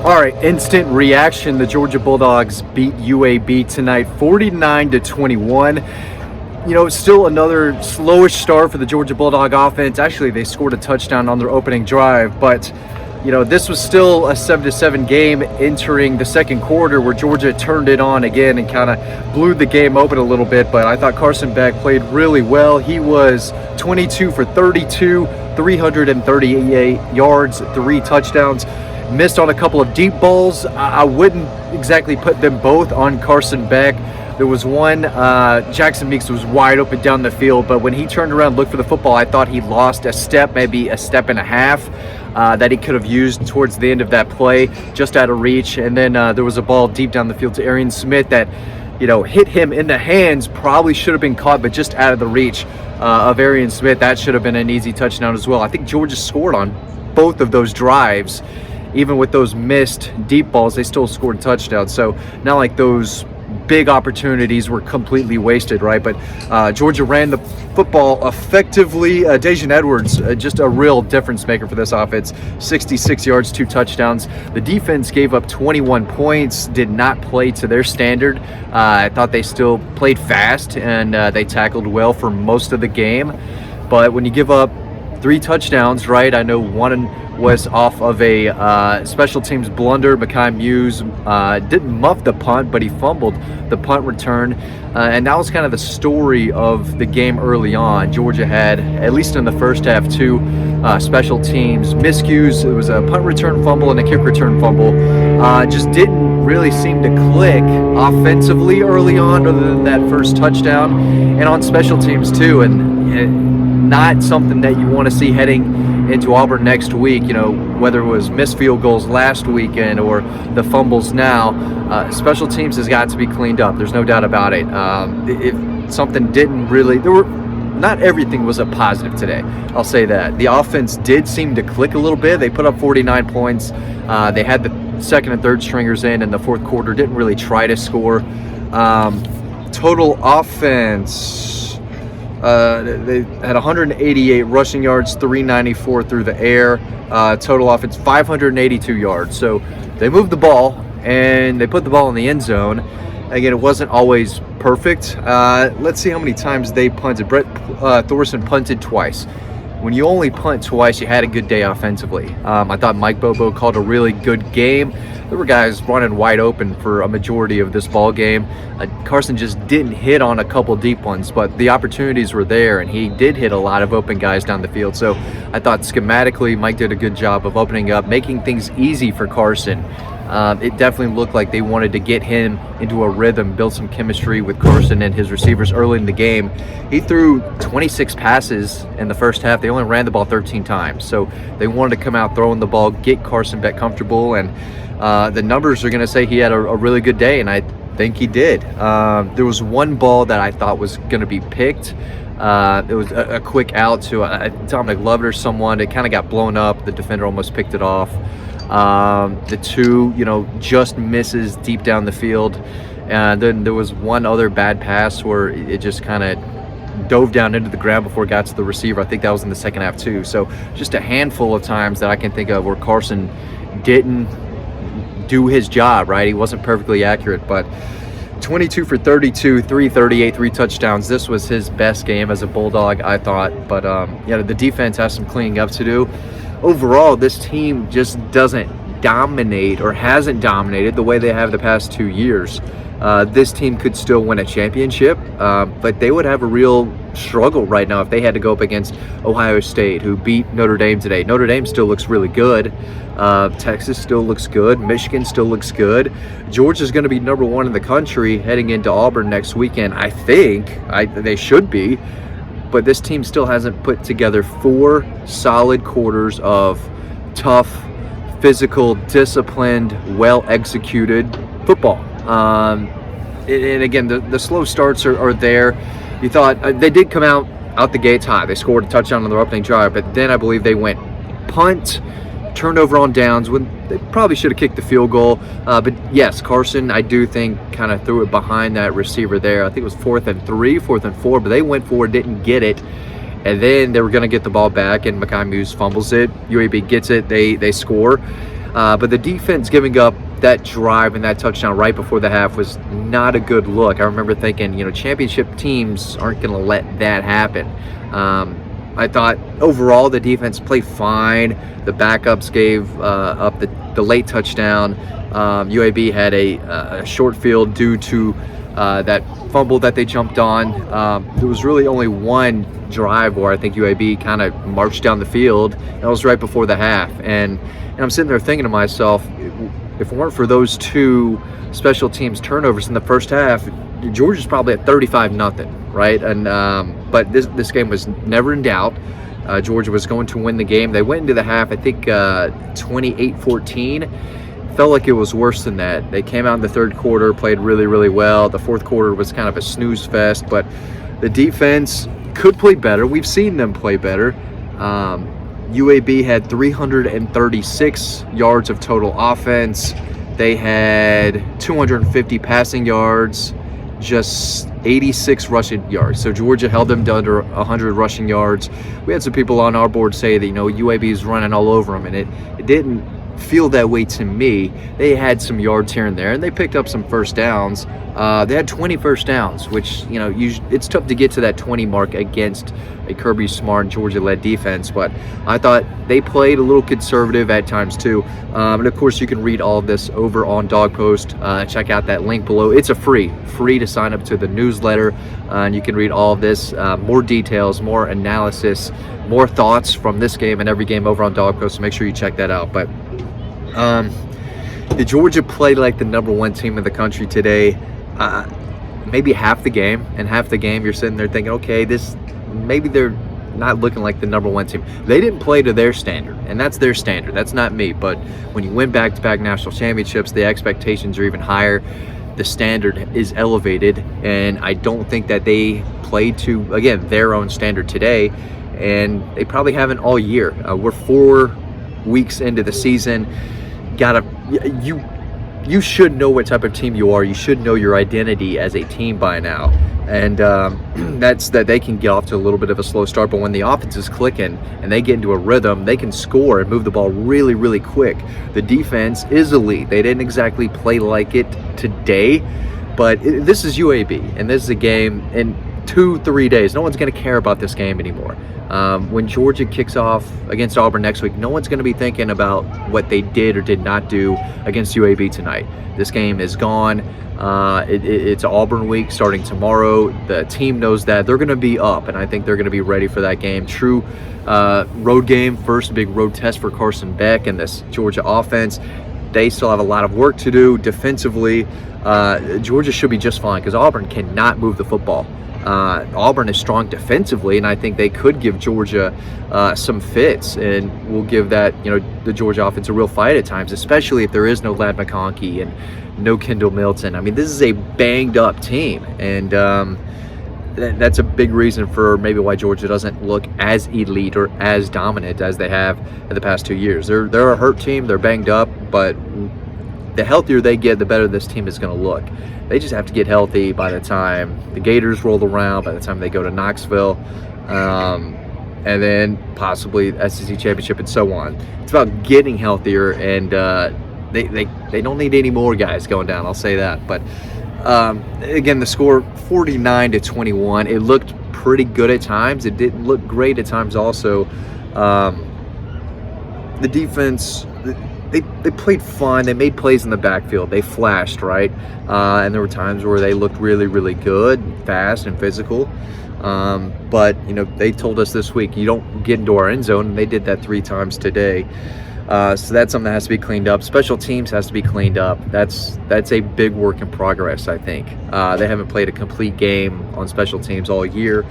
All right, instant reaction. The Georgia Bulldogs beat UAB tonight 49-21. Still another slowish start for the Georgia Bulldog offense. Actually, they scored a touchdown on their opening drive, but this was still a 7-7 game entering the second quarter where Georgia turned it on again and kind of blew the game open a little bit. But I thought Carson Beck played really well. He was 22 for 32, 338 yards, 3 touchdowns. Missed on a couple of deep balls. I wouldn't exactly put them both on Carson Beck. There was one, Jackson Meeks was wide open down the field, but when he turned around and looked for the football, I thought he lost a step, maybe a step and a half, that he could have used towards the end of that play, just out of reach. And then there was a ball deep down the field to Arian Smith that, hit him in the hands, probably should have been caught, but just out of the reach of Arian Smith. That should have been an easy touchdown as well. I think Georgia scored on both of those drives. Even with those missed deep balls, they still scored touchdowns. So not like those big opportunities were completely wasted, right? But Georgia ran the football effectively. Dejan Edwards, just a real difference maker for this offense. 66 yards, 2 touchdowns. The defense gave up 21 points, did not play to their standard. I thought they still played fast, and they tackled well for most of the game. But when you give up 3 touchdowns, right? I know one was off of a special teams blunder. Mekhi Muse didn't muff the punt, but he fumbled the punt return. And that was kind of the story of the game early on. Georgia had, at least in the first half, 2 special teams miscues. It was a punt return fumble and a kick return fumble. Just didn't really seem to click offensively early on, other than that first touchdown. And on special teams too. And not something that you want to see heading into Auburn next week, whether it was missed field goals last weekend or the fumbles now. Special teams has got to be cleaned up. There's no doubt about it. If something didn't really, not everything was a positive today. I'll say that. The offense did seem to click a little bit. They put up 49 points. They had the second and third stringers in the fourth quarter. Didn't really try to score. Total offense. They had 188 rushing yards, 394 through the air. Total offense, 582 yards. So they moved the ball, and they put the ball in the end zone. Again, it wasn't always perfect. Let's see how many times they punted. Brett Thorson punted twice. When you only punt twice, you had a good day offensively. I thought Mike Bobo called a really good game. There were guys running wide open for a majority of this ball game. Carson just didn't hit on a couple deep ones, but the opportunities were there, and he did hit a lot of open guys down the field. So I thought schematically Mike did a good job of opening up, making things easy for Carson. It definitely looked like they wanted to get him into a rhythm, build some chemistry with Carson and his receivers early in the game. He threw 26 passes in the first half. They only ran the ball 13 times. So they wanted to come out throwing the ball, get Carson Beck comfortable, and the numbers are going to say he had a really good day, and I think he did. There was one ball that I thought was going to be picked. It was a quick out to Dominic Lovett or someone. It kind of got blown up. The defender almost picked it off. The 2, just misses deep down the field. And then there was one other bad pass where it just kind of dove down into the ground before it got to the receiver. I think that was in the second half too. So just a handful of times that I can think of where Carson didn't do his job, right? He wasn't perfectly accurate, but 22 for 32, 338, 3 touchdowns. This was his best game as a Bulldog, I thought. But the defense has some cleaning up to do. Overall, this team just doesn't dominate, or hasn't dominated the way they have the past 2 years. This team could still win a championship, but they would have a real struggle right now if they had to go up against Ohio State, who beat Notre Dame today. Notre Dame still looks really good. Texas still looks good. Michigan still looks good. Georgia's going to be number 1 in the country heading into Auburn next weekend. I think they should be. But this team still hasn't put together 4 solid quarters of tough, physical, disciplined, well-executed football. And again, the slow starts are there. You thought they did come out the gates hot. They scored a touchdown on their opening drive, but then I believe they went punt, turnover on downs when they probably should have kicked the field goal. But yes, Carson, I do think, kind of threw it behind that receiver there. I think it was 4th and 3, 4th and 4, but they went for it, didn't get it. And then they were going to get the ball back, and Mekhi Muse fumbles it. UAB gets it. They score. But the defense giving up that drive and that touchdown right before the half was not a good look. I remember thinking, championship teams aren't going to let that happen. I thought overall the defense played fine. The backups gave up the late touchdown. UAB had a short field due to that fumble that they jumped on. There was really only one drive where I think UAB kind of marched down the field. That was right before the half. And I'm sitting there thinking to myself, if it weren't for those two special teams turnovers in the first half, Georgia's probably at 35-0, right? And but this game was never in doubt. Georgia was going to win the game. They went into the half, I think, 28-14. Felt like it was worse than that. They came out in the third quarter, played really, really well. The fourth quarter was kind of a snooze fest, but the defense could play better. We've seen them play better. UAB had 336 yards of total offense. They had 250 passing yards, just 86 rushing yards. So Georgia held them to under 100 rushing yards. We had some people on our board say that, UAB is running all over them, and it didn't feel that way to me. They had some yards here and there, and they picked up some first downs. They had 20 first downs, which, it's tough to get to that 20 mark against a Kirby Smart Georgia-led defense, but I thought they played a little conservative at times too. And of course, you can read all of this over on Dog Post. Check out that link below. It's a free to sign up to the newsletter, and you can read all of this, more details, more analysis, more thoughts from this game and every game over on Dog Post, so make sure you check that out. But did Georgia play like the number one team in the country today? Maybe half the game, and half the game you're sitting there thinking, okay, maybe they're not looking like the number one team. They didn't play to their standard, and that's their standard. That's not me. But when you win back-to-back national championships, the expectations are even higher. The standard is elevated, and I don't think that they played to, again, their own standard today, and they probably haven't all year. We're 4 weeks into the season. You should know what type of team you are. You should know your identity as a team by now. And that's that they can get off to a little bit of a slow start, but when the offense is clicking and they get into a rhythm, they can score and move the ball really, really quick. The defense is elite. They didn't exactly play like it today, but this is UAB, and this is a game in 2-3 days. No one's going to care about this game anymore. When Georgia kicks off against Auburn next week, no one's going to be thinking about what they did or did not do against UAB tonight. This game is gone. It's Auburn week starting tomorrow. The team knows that. They're going to be up, and I think they're going to be ready for that game. True road game, first big road test for Carson Beck and this Georgia offense. They still have a lot of work to do defensively. Georgia should be just fine because Auburn cannot move the football. Auburn is strong defensively, and I think they could give Georgia some fits, and will give that the Georgia offense a real fight at times, especially if there is no Ladd McConkey and no Kendall Milton. I mean, this is a banged up team, and that's a big reason for maybe why Georgia doesn't look as elite or as dominant as they have in the past 2 years. They're a hurt team. They're banged up, but the healthier they get, the better this team is going to look. They just have to get healthy by the time the Gators roll around, by the time they go to Knoxville, and then possibly SEC Championship and so on. It's about getting healthier, and they don't need any more guys going down, I'll say that. But again, the score 49-21. It looked pretty good at times. It didn't look great at times also. The defense, they played fine. They made plays in the backfield. They flashed, right? And there were times where they looked really, really good, fast and physical. But, they told us this week, you don't get into our end zone, and they did that 3 times today. So that's something that has to be cleaned up. Special teams has to be cleaned up. That's a big work in progress, I think. They haven't played a complete game on special teams all year.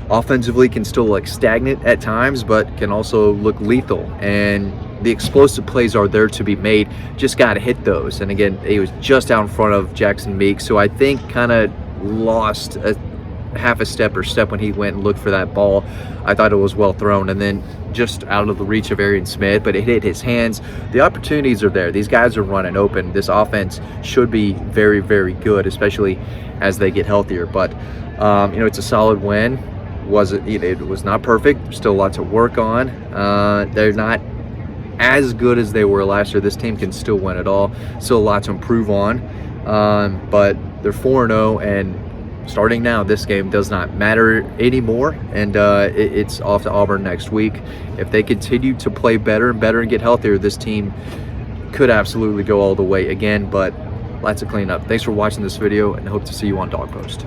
Offensively can still look stagnant at times, but can also look lethal. And the explosive plays are there to be made. Just got to hit those. And again, he was just out in front of Jackson Meeks, so I think kind of lost a half a step when he went and looked for that ball. I thought it was well thrown, and then just out of the reach of Arian Smith, but it hit his hands. The opportunities are there. These guys are running open. This offense should be very, very good, especially as they get healthier. But it's a solid win. It was not perfect. There's still a lot to work on. They're not as good as they were last year. This team can still win it all. Still a lot to improve on, but they're 4-0, and starting now, this game does not matter anymore, and it's off to Auburn next week. If they continue to play better and better and get healthier, this team could absolutely go all the way again, but lots of cleanup. Thanks for watching this video, and hope to see you on Dog Post.